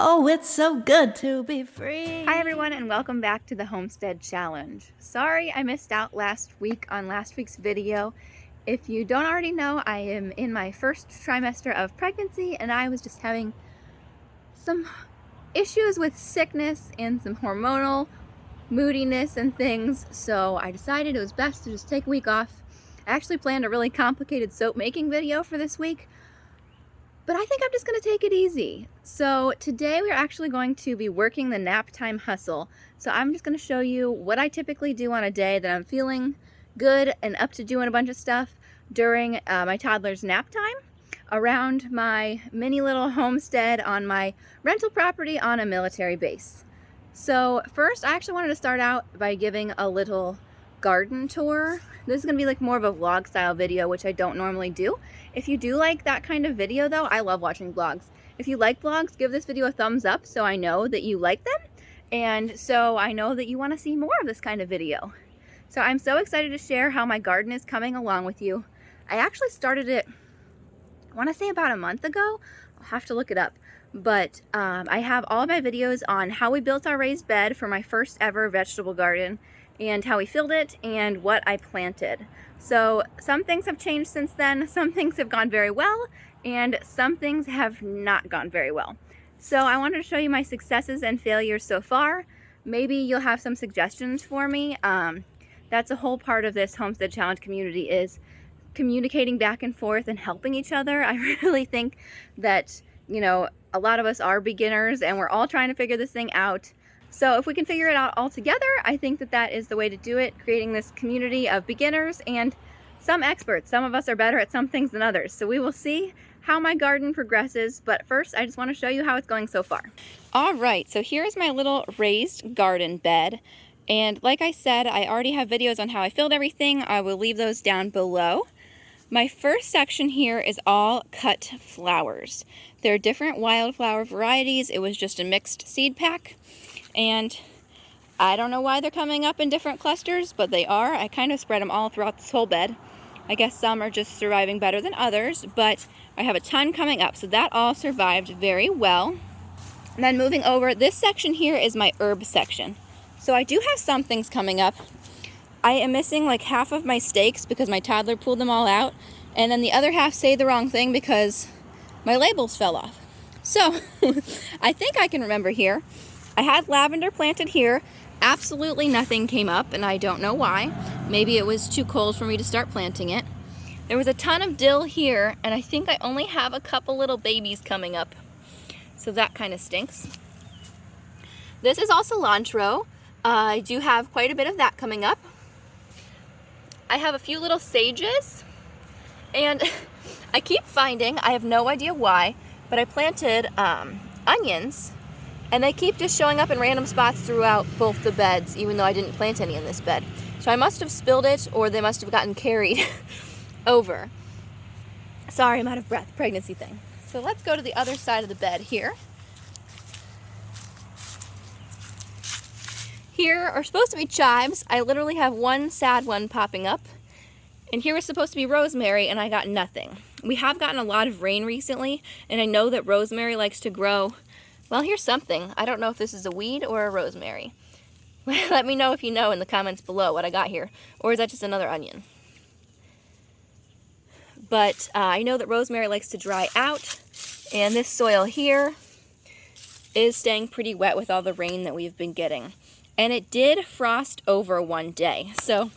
Oh, it's so good to be free. Hi everyone, and welcome back to the Homestead Challenge. Sorry I missed out last week on last week's video. If you don't already know, I am in my first trimester of pregnancy and I was just having some issues with sickness and some hormonal moodiness and things, so I decided it was best to just take a week off. I actually planned a really complicated soap making video for this week, but I think I'm just going to take it easy. So today we're actually going to be working the nap time hustle. So I'm just going to show you what I typically do on a day that I'm feeling good and up to doing a bunch of stuff during my toddler's nap time around my mini little homestead on my rental property on a military base. So first, I actually wanted to start out by giving a little garden tour. This is going to be like more of a vlog style video, which I don't normally do. If you do like that kind of video though, I love watching vlogs. If you like vlogs, give this video a thumbs up so I know that you like them, and so I know that you want to see more of this kind of video. So I'm so excited to share how my garden is coming along with you. I actually started it, I want to say about a month ago. I'll have to look it up. But I have all of my videos on how we built our raised bed for my first ever vegetable garden, and how we filled it, and what I planted. So some things have changed since then, some things have gone very well, and some things have not gone very well. So I wanted to show you my successes and failures so far. Maybe you'll have some suggestions for me. That's a whole part of this Homestead Challenge community, is communicating back and forth and helping each other. I really think that, you know, a lot of us are beginners and we're all trying to figure this thing out. So if we can figure it out all together, I think that that is the way to do it, creating this community of beginners and some experts. Some of us are better at some things than others. So we will see how my garden progresses, but first I just want to show you how it's going so far. All right, so here's my little raised garden bed. And like I said, I already have videos on how I filled everything. I will leave those down below. My first section here is all cut flowers. There are different wildflower varieties. It was just a mixed seed pack. And I don't know why they're coming up in different clusters, but they are. I kind of spread them all throughout this whole bed. I guess some are just surviving better than others, but I have a ton coming up, so that all survived very well. And then moving over, this section here is my herb section. So I do have some things coming up. I am missing like half of my stakes because my toddler pulled them all out, and then the other half say the wrong thing because my labels fell off. So I think I can remember here. I had lavender planted here. Absolutely nothing came up, and I don't know why. Maybe it was too cold for me to start planting it. There was a ton of dill here, and I think I only have a couple little babies coming up. So that kind of stinks. This is all cilantro. I do have quite a bit of that coming up. I have a few little sages, and I keep finding, I have no idea why, but I planted onions, and they keep just showing up in random spots throughout both the beds, even though I didn't plant any in this bed. So I must have spilled it, or they must have gotten carried over. Sorry, I'm out of breath, pregnancy thing. So let's go to the other side of the bed here. Here are supposed to be chives. I literally have one sad one popping up. And here was supposed to be rosemary, and I got nothing. We have gotten a lot of rain recently, and I know that rosemary likes to grow. Well, here's something. I don't know if this is a weed or a rosemary. Let me know if you know in the comments below what I got here. Or is that just another onion? But I know that rosemary likes to dry out, and this soil here is staying pretty wet with all the rain that we've been getting. And it did frost over one day. So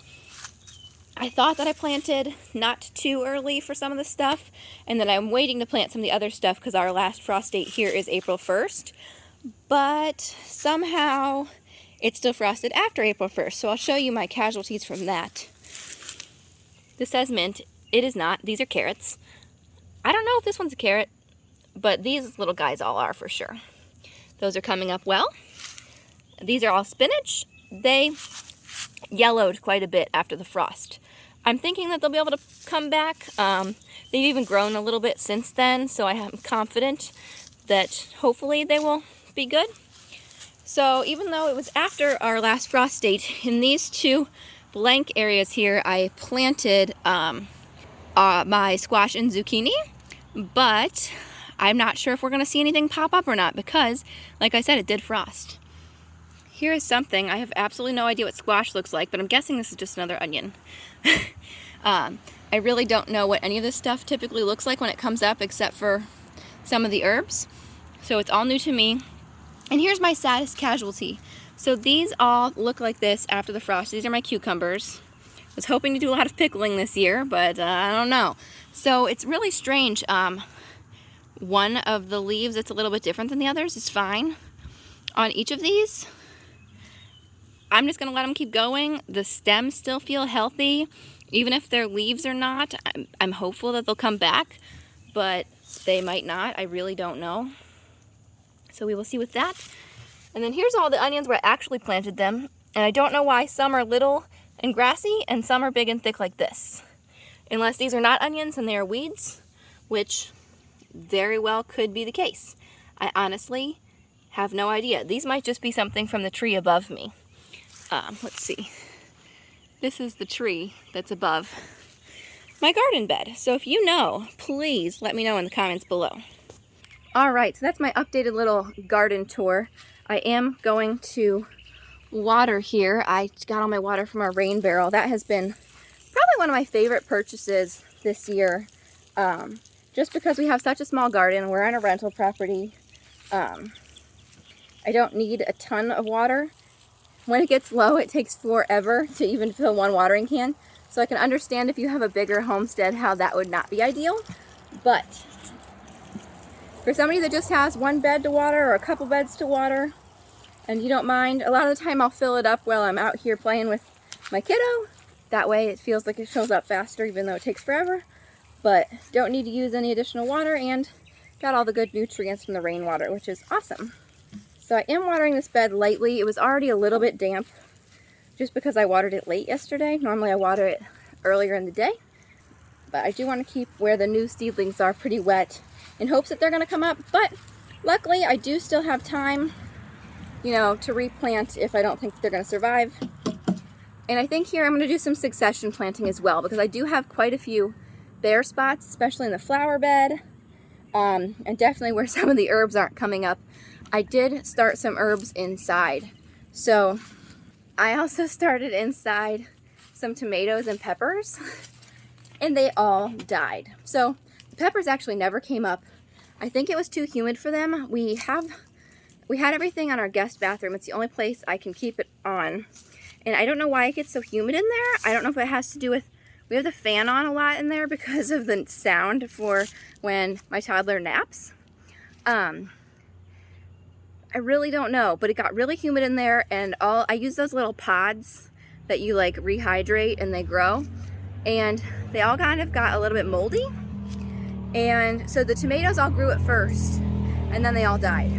I thought that I planted not too early for some of the stuff, and that I'm waiting to plant some of the other stuff because our last frost date here is April 1st. But somehow it still frosted after April 1st, so I'll show you my casualties from that. This says mint. It is not. These are carrots. I don't know if this one's a carrot, but these little guys all are for sure. Those are coming up well. These are all spinach. They yellowed quite a bit after the frost. I'm thinking that they'll be able to come back. They've even grown a little bit since then, so I am confident that hopefully they will be good. So even though it was after our last frost date, in these two blank areas here, I planted my squash and zucchini, but I'm not sure if we're gonna see anything pop up or not because, like I said, it did frost. Here is something, I have absolutely no idea what squash looks like, but I'm guessing this is just another onion. I really don't know what any of this stuff typically looks like when it comes up except for some of the herbs. So it's all new to me. And here's my saddest casualty. So these all look like this after the frost. These are my cucumbers. I was hoping to do a lot of pickling this year, but I don't know. So it's really strange. One of the leaves that's a little bit different than the others is fine. On each of these, I'm just gonna let them keep going. The stems still feel healthy. Even if their leaves are not, I'm hopeful that they'll come back, but they might not. I really don't know. So we will see with that. And then here's all the onions where I actually planted them. And I don't know why some are little and grassy and some are big and thick like this. Unless these are not onions and they are weeds, which very well could be the case. I honestly have no idea. These might just be something from the tree above me. Let's see. This is the tree that's above my garden bed. So if you know, please let me know in the comments below. All right, so that's my updated little garden tour. I am going to water here. I got all my water from our rain barrel. That has been probably one of my favorite purchases this year. Just because we have such a small garden, we're on a rental property. I don't need a ton of water. When it gets low, it takes forever to even fill one watering can. So I can understand if you have a bigger homestead how that would not be ideal. But for somebody that just has one bed to water or a couple beds to water, and you don't mind, a lot of the time I'll fill it up while I'm out here playing with my kiddo. That way it feels like it fills up faster even though it takes forever. But don't need to use any additional water and got all the good nutrients from the rainwater, which is awesome. So I am watering this bed lightly. It was already a little bit damp just because I watered it late yesterday. Normally I water it earlier in the day. But I do want to keep where the new seedlings are pretty wet in hopes that they're going to come up. But luckily I do still have time, you know, to replant if I don't think they're going to survive. And I think here I'm going to do some succession planting as well because I do have quite a few bare spots, especially in the flower bed. And definitely where some of the herbs aren't coming up. I did start some herbs inside. So I also started inside some tomatoes and peppers and they all died. So the peppers actually never came up. I think it was too humid for them. We had everything on our guest bathroom. It's the only place I can keep it on. And I don't know why it gets so humid in there. I don't know if it has to do with, we have the fan on a lot in there because of the sound for when my toddler naps. I really don't know, but it got really humid in there and I use those little pods that you like rehydrate and they grow. And they all kind of got a little bit moldy. And so the tomatoes all grew at first and then they all died.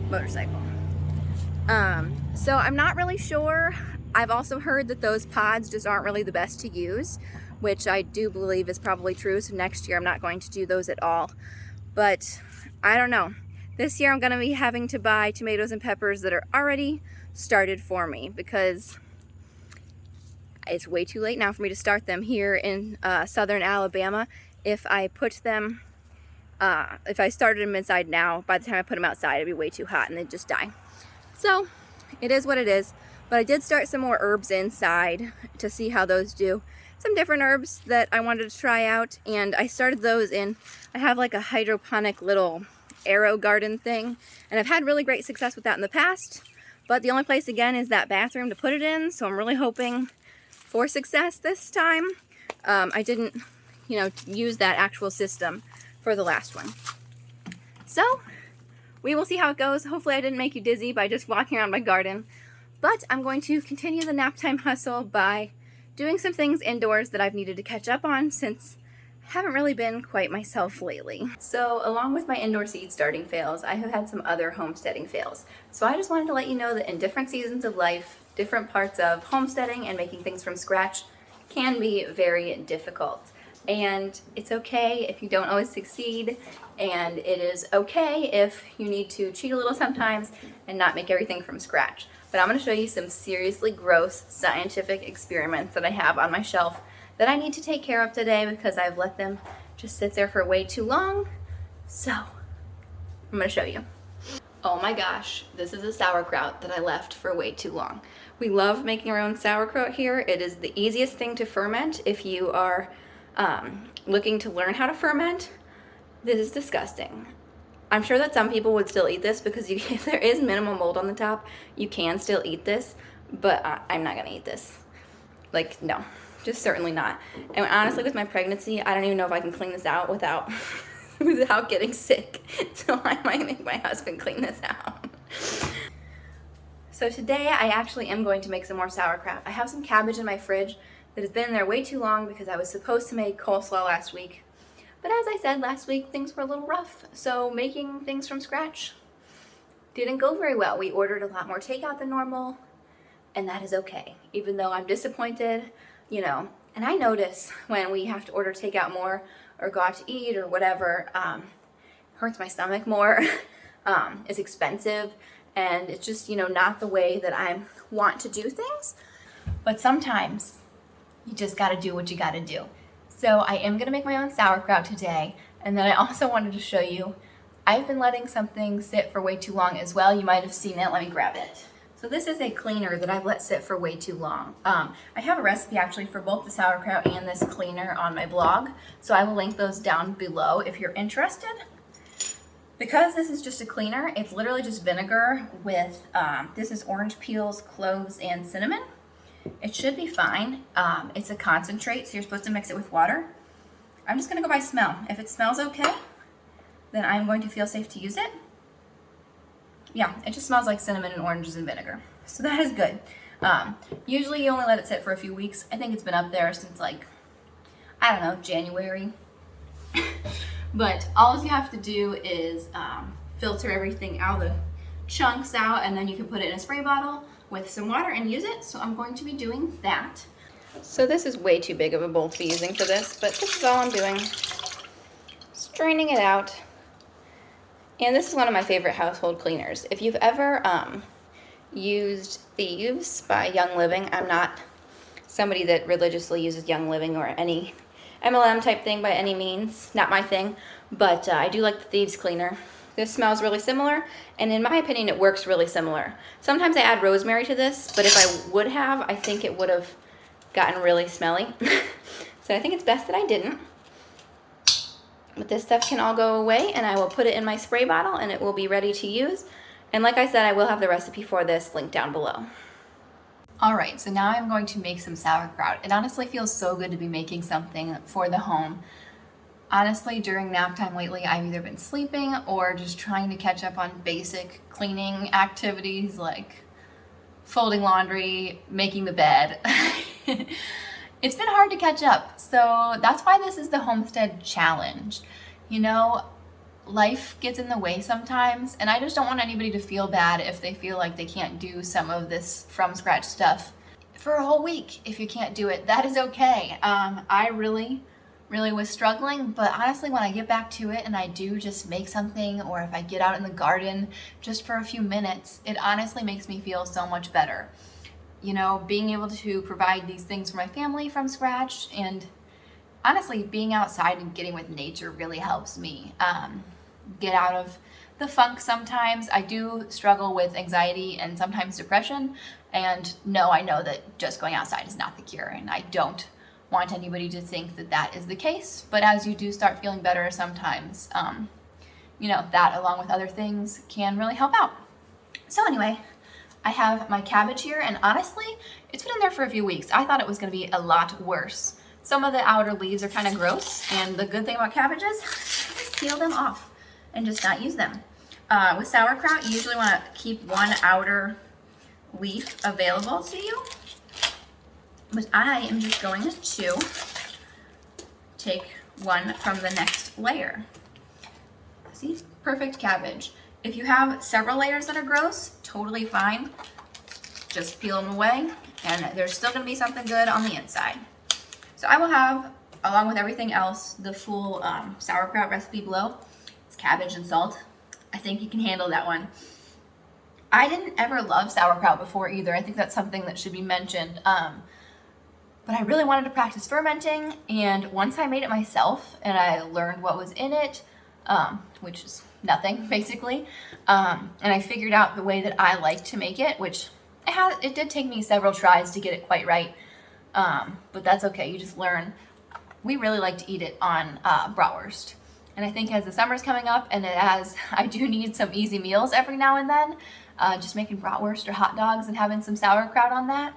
Motorcycle. So I'm not really sure. I've also heard that those pods just aren't really the best to use, which I do believe is probably true. So next year I'm not going to do those at all. But I don't know. This year I'm going to be having to buy tomatoes and peppers that are already started for me because it's way too late now for me to start them here in southern Alabama. If I put them, if I started them inside now, by the time I put them outside, it'd be way too hot and they'd just die. So it is what it is. But I did start some more herbs inside to see how those do. Some different herbs that I wanted to try out, and I started those in, I have like a hydroponic little arrow garden thing, and I've had really great success with that in the past, but the only place again is that bathroom to put it in, so I'm really hoping for success this time. I didn't, you know, use that actual system for the last one. So we will see how it goes. Hopefully I didn't make you dizzy by just walking around my garden, but I'm going to continue the nap time hustle by doing some things indoors that I've needed to catch up on since I haven't really been quite myself lately. So along with my indoor seed starting fails, I have had some other homesteading fails. So I just wanted to let you know that in different seasons of life, different parts of homesteading and making things from scratch can be very difficult. And it's okay if you don't always succeed, and it is okay if you need to cheat a little sometimes and not make everything from scratch. But I'm going to show you some seriously gross scientific experiments that I have on my shelf that I need to take care of today because I've let them just sit there for way too long. So I'm gonna show you. Oh my gosh, this is a sauerkraut that I left for way too long. We love making our own sauerkraut here. It is the easiest thing to ferment if you are looking to learn how to ferment. This is disgusting. I'm sure that some people would still eat this because if there is minimal mold on the top, you can still eat this, but I'm not gonna eat this. Like, no, just certainly not. And honestly, with my pregnancy, I don't even know if I can clean this out without without getting sick. So I might make my husband clean this out. So today I actually am going to make some more sauerkraut. I have some cabbage in my fridge that has been in there way too long because I was supposed to make coleslaw last week. But as I said last week, things were a little rough, so making things from scratch didn't go very well. We ordered a lot more takeout than normal, and that is okay. Even though I'm disappointed, you know, and I notice when we have to order takeout more or go out to eat or whatever, hurts my stomach more, it's expensive, and it's just, you know, not the way that I want to do things. But sometimes you just gotta do what you gotta do. So I am gonna make my own sauerkraut today, and then I also wanted to show you, I've been letting something sit for way too long as well. You might have seen it, let me grab it. So this is a cleaner that I've let sit for way too long. I have a recipe actually for both the sauerkraut and this cleaner on my blog, so I will link those down below if you're interested. Because this is just a cleaner, it's literally just vinegar with, this is orange peels, cloves, and cinnamon. It should be fine. It's a concentrate, so you're supposed to mix it with water. I'm just gonna go by smell. If it smells okay, then I'm going to feel safe to use it. Yeah, it just smells like cinnamon and oranges and vinegar. So that is good. Usually you only let it sit for a few weeks. I think it's been up there since like, I don't know, January. But all you have to do is filter everything out, the chunks out, and then you can put it in a spray bottle with some water and use it. So I'm going to be doing that. So this is way too big of a bowl to be using for this, but this is all I'm doing. Straining it out. And this is one of my favorite household cleaners. If you've ever used Thieves by Young Living, I'm not somebody that religiously uses Young Living or any MLM type thing by any means, not my thing, but I do like the Thieves cleaner. This smells really similar, and in my opinion, it works really similar. Sometimes I add rosemary to this, but if I would have, I think it would have gotten really smelly. So I think it's best that I didn't. But this stuff can all go away, and I will put it in my spray bottle, and it will be ready to use. And like I said, I will have the recipe for this linked down below. All right, so now I'm going to make some sauerkraut. It honestly feels so good to be making something for the home. Honestly, during nap time lately, I've either been sleeping or just trying to catch up on basic cleaning activities like folding laundry, making the bed. It's been hard to catch up, so that's why this is the Homestead Challenge. You know, life gets in the way sometimes, and I just don't want anybody to feel bad if they feel like they can't do some of this from scratch stuff for a whole week. If you can't do it, that is okay. I really was struggling, but honestly, when I get back to it and I do just make something, or if I get out in the garden just for a few minutes, it honestly makes me feel so much better. You know, being able to provide these things for my family from scratch, and honestly, being outside and getting with nature really helps me get out of the funk sometimes. I do struggle with anxiety and sometimes depression, and no, I know that just going outside is not the cure, and I don't want anybody to think that that is the case. But as you do start feeling better sometimes, you know, that along with other things can really help out. So anyway, I have my cabbage here, and honestly, it's been in there for a few weeks. I thought it was gonna be a lot worse. Some of the outer leaves are kind of gross, and the good thing about cabbages, just peel them off and just not use them. With sauerkraut, you usually wanna keep one outer leaf available to you, but I am just going to take one from the next layer. See, perfect cabbage. If you have several layers that are gross, totally fine. Just peel them away, and there's still gonna be something good on the inside. So I will have, along with everything else, the full sauerkraut recipe below. It's cabbage and salt. I think you can handle that one. I didn't ever love sauerkraut before either. I think that's something that should be mentioned. but I really wanted to practice fermenting, and once I made it myself and I learned what was in it, which is nothing basically, and I figured out the way that I like to make it, which it did take me several tries to get it quite right, but that's okay, you just learn. We really like to eat it on bratwurst, and I think as the summer's coming up and as I do need some easy meals every now and then, just making bratwurst or hot dogs and having some sauerkraut on that.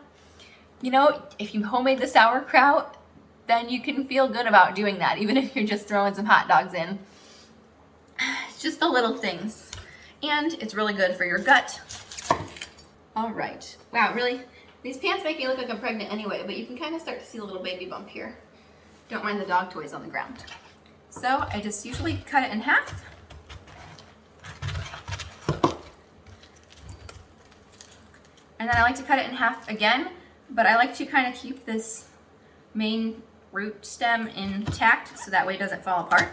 You know, if you homemade the sauerkraut, then you can feel good about doing that, even if you're just throwing some hot dogs in. It's just the little things. And it's really good for your gut. All right. Wow, really, these pants make me look like I'm pregnant anyway, but you can kind of start to see a little baby bump here. Don't mind the dog toys on the ground. So I just usually cut it in half. And then I like to cut it in half again, but I like to kind of keep this main root stem intact so that way it doesn't fall apart.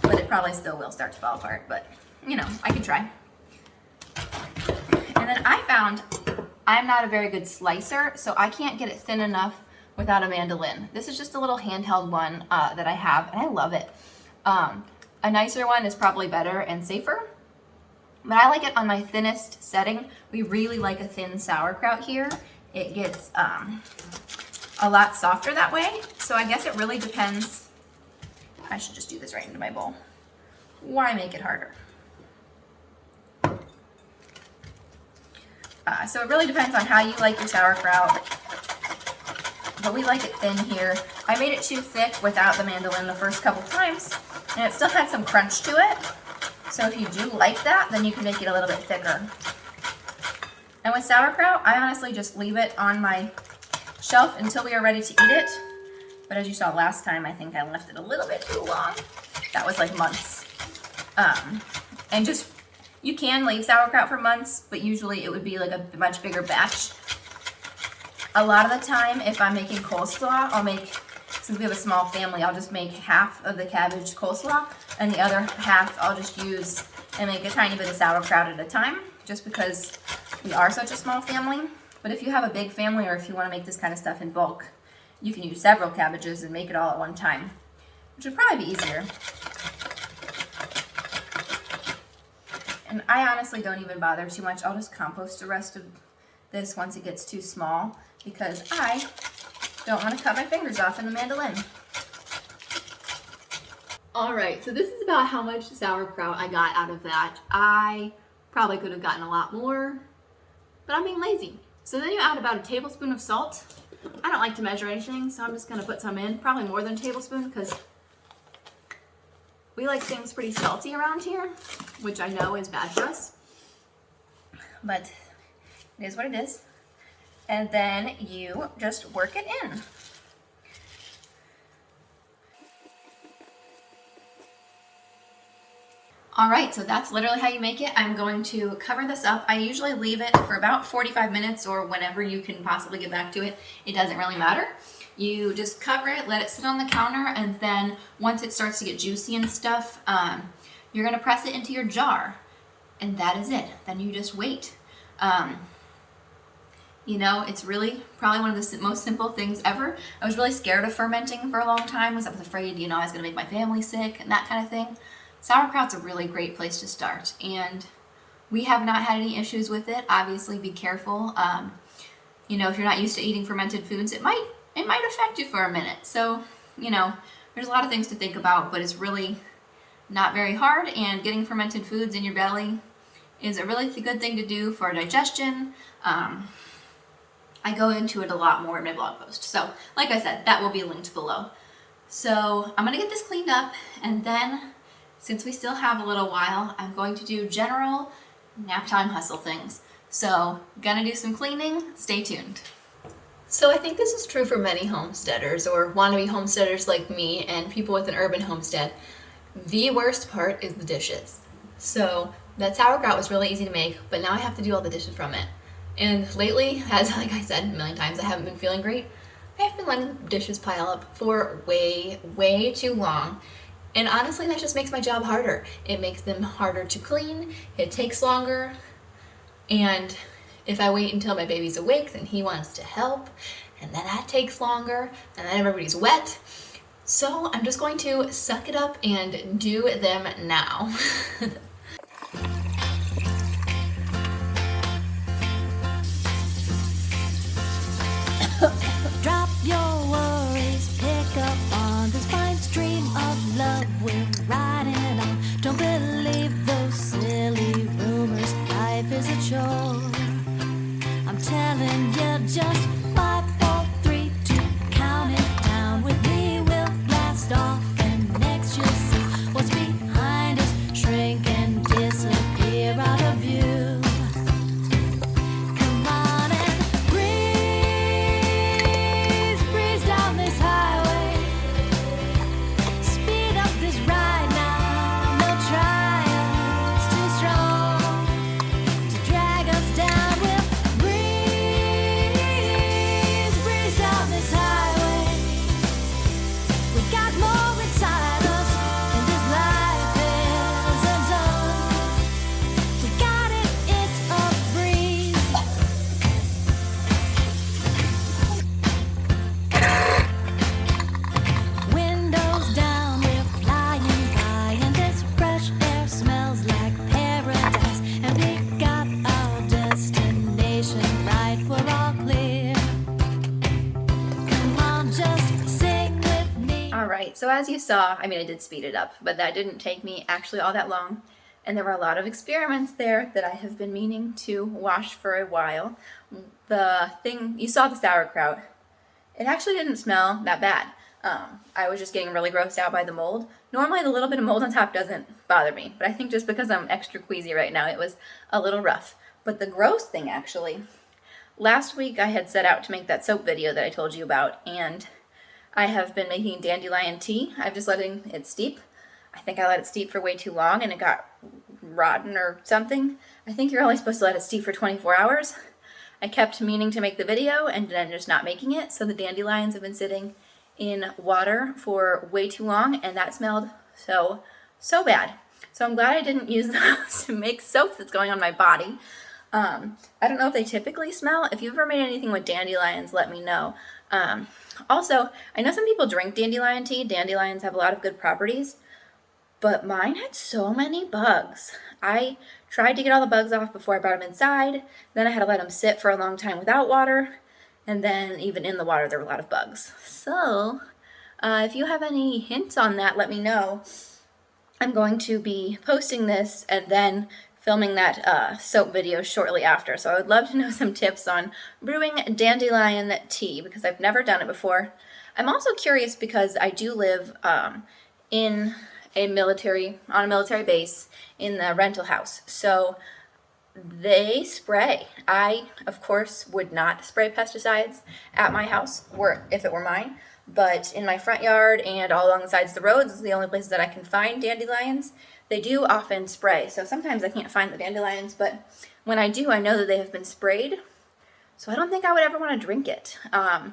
But it probably still will start to fall apart, but you know, I can try. And then I found I'm not a very good slicer, so I can't get it thin enough without a mandolin. This is just a little handheld one that I have, and I love it. A nicer one is probably better and safer, but I like it on my thinnest setting. We really like a thin sauerkraut here. It gets a lot softer that way, so I guess it really depends. I should just do this right into my bowl. Why make it harder? So it really depends on how you like your sauerkraut, but we like it thin here. I made it too thick without the mandolin the first couple times, and it still had some crunch to it. So if you do like that, then you can make it a little bit thicker. And with sauerkraut, I honestly just leave it on my shelf until we are ready to eat it. But as you saw last time, I think I left it a little bit too long. That was like months. And just, you can leave sauerkraut for months, but usually it would be like a much bigger batch. A lot of the time, if I'm making coleslaw, I'll make, since we have a small family, I'll just make half of the cabbage coleslaw, and the other half I'll just use and make a tiny bit of sauerkraut at a time, just because we are such a small family. But if you have a big family, or if you want to make this kind of stuff in bulk, you can use several cabbages and make it all at one time, which would probably be easier. And I honestly don't even bother too much. I'll just compost the rest of this once it gets too small, because I don't want to cut my fingers off in the mandolin. All right, so this is about how much sauerkraut I got out of that. I probably could have gotten a lot more, but I'm being lazy. So then you add about a tablespoon of salt. I don't like to measure anything, so I'm just gonna put some in, probably more than a tablespoon, because we like things pretty salty around here, which I know is bad for us, but it is what it is. And then you just work it in. All right, so that's literally how you make it. I'm going to cover this up. I usually leave it for about 45 minutes or whenever you can possibly get back to it. It doesn't really matter. You just cover it, let it sit on the counter, and then once it starts to get juicy and stuff, you're gonna press it into your jar, and that is it. Then you just wait. You know, it's really probably one of the most simple things ever. I was really scared of fermenting for a long time because I was afraid, you know, I was gonna make my family sick and that kind of thing. Sauerkraut's a really great place to start, and we have not had any issues with it. Obviously, be careful. You know, if you're not used to eating fermented foods, it might affect you for a minute. So, you know, there's a lot of things to think about, but it's really not very hard, and getting fermented foods in your belly is a really good thing to do for digestion. I go into it a lot more in my blog post. So, like I said, that will be linked below. So, I'm gonna get this cleaned up, and then since we still have a little while, I'm going to do general nap time hustle things. So, gonna do some cleaning, stay tuned. So I think this is true for many homesteaders or wannabe homesteaders like me and people with an urban homestead. The worst part is the dishes. So that sauerkraut was really easy to make, but now I have to do all the dishes from it. And lately, as like I said a million times, I haven't been feeling great. I have been letting the dishes pile up for way, way too long. And honestly, that just makes my job harder. It makes them harder to clean, it takes longer, and if I wait until my baby's awake, then he wants to help, and then that takes longer, and then everybody's wet. So I'm just going to suck it up and do them now. Drop your worries, pick up on this fine stream of love we're riding on. Don't believe those silly rumors, life is a chore. I'm telling you, just 5, 4, 3, 2, count it down. With me we'll blast off, and next you'll see what's behind us shrink and disappear out of view. Come on and breeze down this highway. Speed up this ride now. No trials too strong to drag us down. We'll breeze down this highway. We got more inside us, and this life isn't done. We got it, it's a breeze. Windows down, we're flying by, and this fresh air smells like paradise. And we got our destination right, we're all clear. Come on, just sing with me. Alright, so as you saw, I mean I did speed it up, but that didn't take me actually all that long. And there were a lot of experiments there that I have been meaning to wash for a while. The thing, you saw the sauerkraut. It actually didn't smell that bad. I was just getting really grossed out by the mold. Normally the little bit of mold on top doesn't bother me, but I think just because I'm extra queasy right now, it was a little rough. But the gross thing actually, last week I had set out to make that soap video that I told you about, and I have been making dandelion tea. I've just letting it steep. I think I let it steep for way too long and it got rotten or something. I think you're only supposed to let it steep for 24 hours. I kept meaning to make the video and then just not making it, so the dandelions have been sitting in water for way too long, and that smelled so bad. So I'm glad I didn't use those to make soap that's going on my body. I don't know if they typically smell. If you've ever made anything with dandelions, let me know. Also, I know some people drink dandelion tea. Dandelions have a lot of good properties, but mine had so many bugs. I tried to get all the bugs off before I brought them inside. Then I had to let them sit for a long time without water. And then even in the water, there were a lot of bugs. So if you have any hints on that, let me know. I'm going to be posting this and then filming that soap video shortly after. So I would love to know some tips on brewing dandelion tea, because I've never done it before. I'm also curious because I do live on a military base in the rental house. So they spray. I, of course, would not spray pesticides at my house if it were mine, but in my front yard and all along the sides of the roads is the only places that I can find dandelions. They do often spray, so sometimes I can't find the dandelions, but when I do, I know that they have been sprayed, so I don't think I would ever want to drink it. I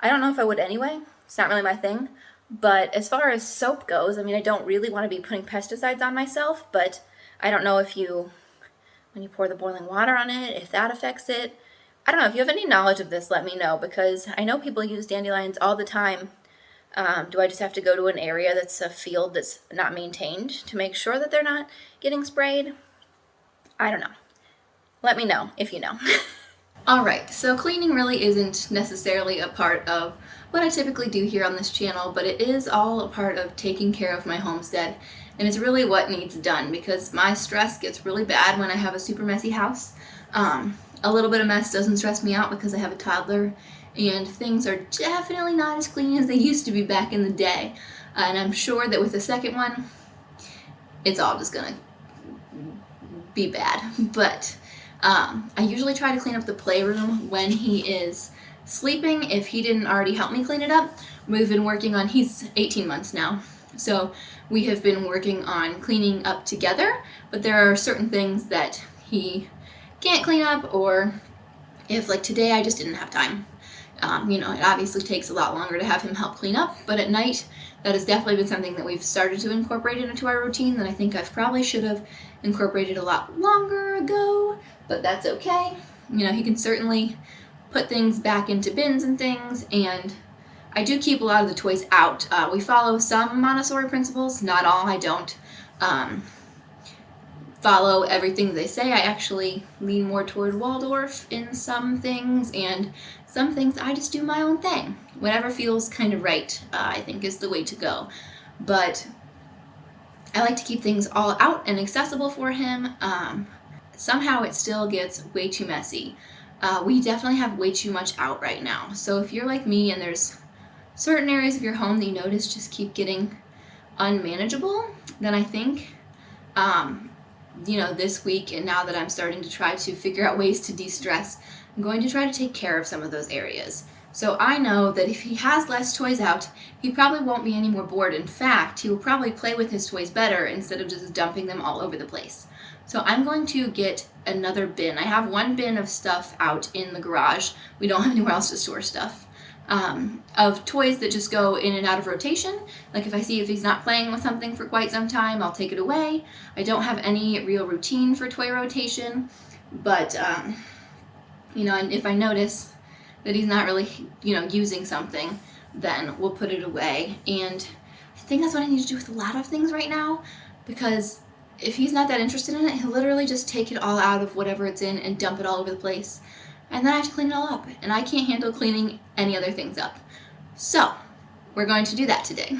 don't know if I would anyway. It's not really my thing. But as far as soap goes, I mean, I don't really want to be putting pesticides on myself, but I don't know if when you pour the boiling water on it, if that affects it. I don't know. If you have any knowledge of this, let me know, because I know people use dandelions all the time. Do I just have to go to an area that's a field that's not maintained to make sure that they're not getting sprayed? I don't know. Let me know if you know. Alright, so cleaning really isn't necessarily a part of what I typically do here on this channel, but it is all a part of taking care of my homestead, and it's really what needs done, because my stress gets really bad when I have a super messy house. A little bit of mess doesn't stress me out because I have a toddler, and things are definitely not as clean as they used to be back in the day, and I'm sure that with the second one, it's all just gonna be bad. But I usually try to clean up the playroom when he is sleeping, if he didn't already help me clean it up. We've been working on, he's 18 months now, so we have been working on cleaning up together, but there are certain things that he can't clean up, or if like today I just didn't have time. You know, it obviously takes a lot longer to have him help clean up, but at night that has definitely been something that we've started to incorporate into our routine that I think I've probably should have incorporated a lot longer ago, but that's okay. You know, he can certainly put things back into bins and things, and I do keep a lot of the toys out. We follow some Montessori principles, not all. I don't follow everything they say. I actually lean more toward Waldorf in some things, and some things I just do my own thing. Whatever feels kind of right, I think is the way to go. But I like to keep things all out and accessible for him. Somehow it still gets way too messy. We definitely have way too much out right now. So if you're like me and there's certain areas of your home that you notice just keep getting unmanageable, then I think this week, and now that I'm starting to try to figure out ways to de-stress, I'm going to try to take care of some of those areas. So I know that if he has less toys out, he probably won't be any more bored. In fact, he will probably play with his toys better instead of just dumping them all over the place. So I'm going to get another bin. I have one bin of stuff out in the garage. We don't have anywhere else to store stuff. Of toys that just go in and out of rotation. Like if he's not playing with something for quite some time, I'll take it away. I don't have any real routine for toy rotation, but and if I notice that he's not really using something, then we'll put it away. And I think that's what I need to do with a lot of things right now, because if he's not that interested in it, he'll literally just take it all out of whatever it's in and dump it all over the place. And then I have to clean it all up, and I can't handle cleaning any other things up. So we're going to do that today.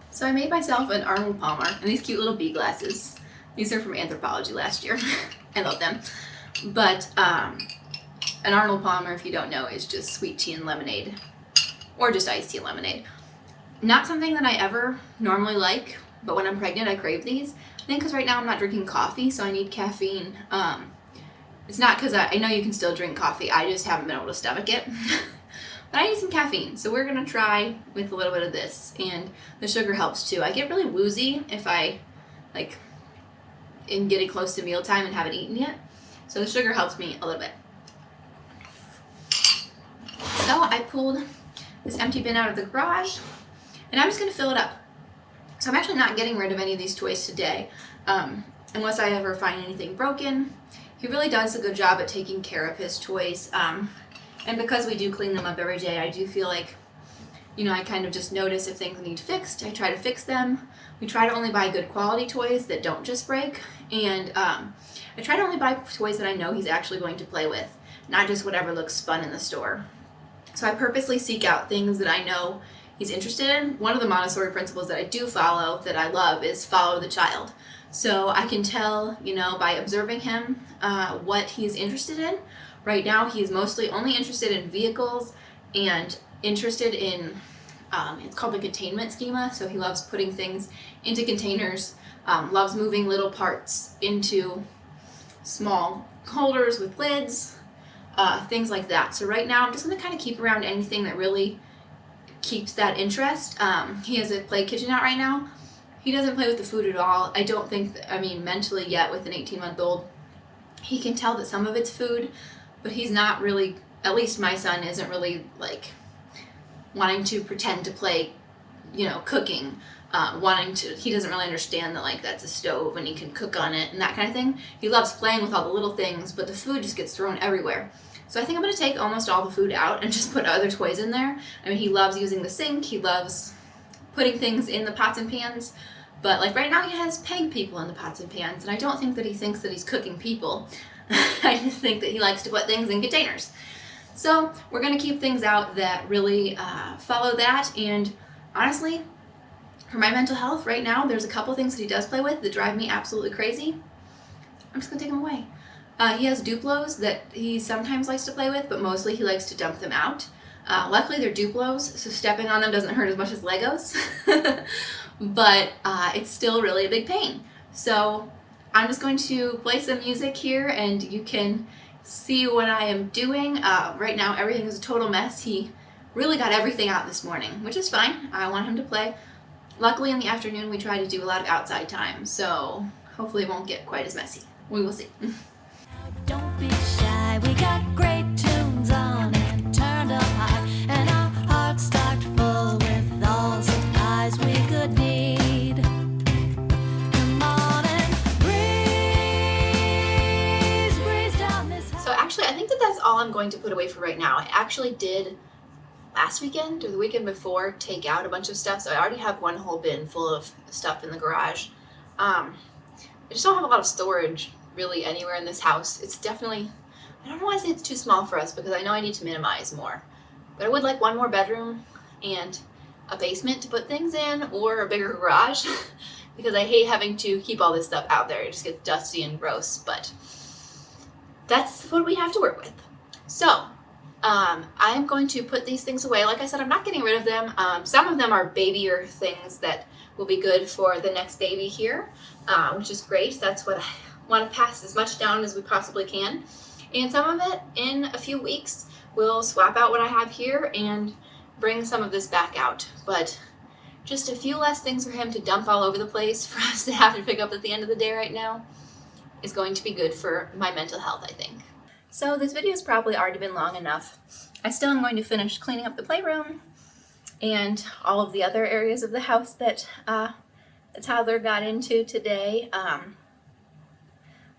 So I made myself an Arnold Palmer and these cute little bee glasses. These are from Anthropology last year. I love them. But an Arnold Palmer, if you don't know, is just sweet tea and lemonade, or just iced tea and lemonade. Not something that I ever normally like, but when I'm pregnant I crave these. I think because right now I'm not drinking coffee, so I need caffeine. It's not because I know you can still drink coffee, I just haven't been able to stomach it. But I need some caffeine, so we're gonna try with a little bit of this, and the sugar helps too. I get really woozy if I in getting close to mealtime and haven't eaten yet, so the sugar helps me a little bit. So I pulled this empty bin out of the garage, and I'm just gonna fill it up. So I'm actually not getting rid of any of these toys today, unless I ever find anything broken. He really does a good job at taking care of his toys, and because we do clean them up every day, I do feel like, I kind of just notice if things need fixed. I try to fix them. We try to only buy good quality toys that don't just break, and I try to only buy toys that I know he's actually going to play with, not just whatever looks fun in the store. So I purposely seek out things that I know he's interested in. One of the Montessori principles that I do follow that I love is follow the child. So I can tell, by observing him, what he's interested in. Right now, he's mostly only interested in vehicles and interested in, it's called the containment schema. So he loves putting things into containers, loves moving little parts into small holders with lids, things like that. So right now, I'm just going to kind of keep around anything that really keeps that interest. He has a play kitchen out right now. He doesn't play with the food at all. I don't think, mentally yet with an 18-month-old, he can tell that some of it's food, but he's not really, at least my son isn't really wanting to pretend to play, cooking, he doesn't really understand that that's a stove and he can cook on it and that kind of thing. He loves playing with all the little things, but the food just gets thrown everywhere. So I think I'm going to take almost all the food out and just put other toys in there. He loves using the sink, he loves putting things in the pots and pans, but right now he has peg people in the pots and pans, and I don't think that he thinks that he's cooking people. I just think that he likes to put things in containers. So we're going to keep things out that really follow that, and honestly, for my mental health right now, there's a couple things that he does play with that drive me absolutely crazy. I'm just going to take them away. He has Duplos that he sometimes likes to play with, but mostly he likes to dump them out. Luckily they're Duplos, so stepping on them doesn't hurt as much as Legos, but it's still really a big pain. So I'm just going to play some music here and you can see what I am doing. Right now everything is a total mess. He really got everything out this morning, which is fine. I want him to play. Luckily in the afternoon we try to do a lot of outside time, so hopefully it won't get quite as messy. We will see. Don't be shy, we got great tunes on and turned up high, and our hearts stocked full with all supplies we could need. Come on and breeze down this. So actually I think that that's all I'm going to put away for right now. I actually did last weekend or the weekend before take out a bunch of stuff, so I already have one whole bin full of stuff in the garage. I just don't have a lot of storage really anywhere in this house. It's definitely, I don't know why I say it's too small for us, because I know I need to minimize more. But I would like one more bedroom and a basement to put things in, or a bigger garage, because I hate having to keep all this stuff out there. It just gets dusty and gross, but that's what we have to work with. So I'm going to put these things away. Like I said, I'm not getting rid of them. Some of them are babyer things that will be good for the next baby here, which is great. That's what I want to pass as much down as we possibly can. And some of it, in a few weeks, we'll swap out what I have here and bring some of this back out. But just a few less things for him to dump all over the place for us to have to pick up at the end of the day right now is going to be good for my mental health, I think. So this video has probably already been long enough. I still am going to finish cleaning up the playroom and all of the other areas of the house that the toddler got into today. I'm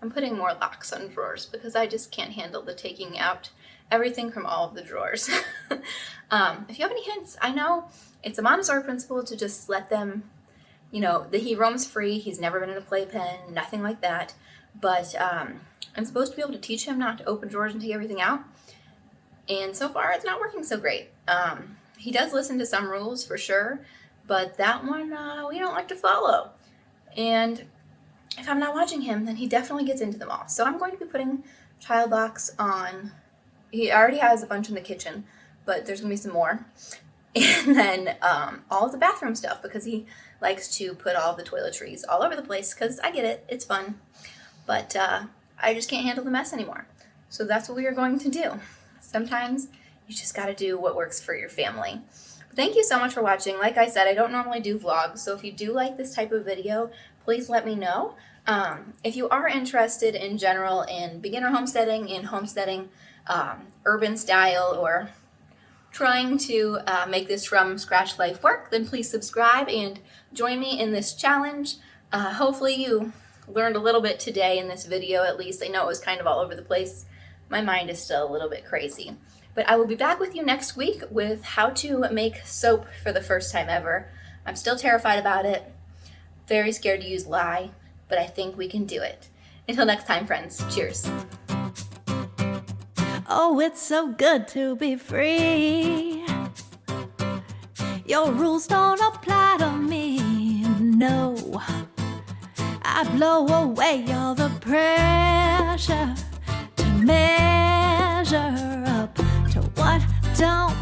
putting more locks on drawers because I just can't handle the taking out everything from all of the drawers. If you have any hints, I know it's a Montessori principle to just let them, you know, that he roams free. He's never been in a playpen, nothing like that. But I'm supposed to be able to teach him not to open drawers and take everything out. And so far, it's not working so great. He does listen to some rules for sure, but that one we don't like to follow. And if I'm not watching him, then he definitely gets into them all. So I'm going to be putting child locks on. He already has a bunch in the kitchen, but there's going to be some more. And then all of the bathroom stuff, because he likes to put all of the toiletries all over the place, because I get it, it's fun. But I just can't handle the mess anymore. So that's what we are going to do. Sometimes you just got to do what works for your family. But thank you so much for watching. Like I said, I don't normally do vlogs, so if you do like this type of video, please let me know. If you are interested in general in beginner homesteading, urban style, or trying to make this from scratch life work, then please subscribe and join me in this challenge. Hopefully you learned a little bit today in this video, at least. I know it was kind of all over the place. My mind is still a little bit crazy. But I will be back with you next week with how to make soap for the first time ever. I'm still terrified about it. Very scared to use lye, but I think we can do it. Until next time, friends. Cheers. Oh, it's so good to be free. Your rules don't apply to me, no. I blow away all the pressure to measure up to what don't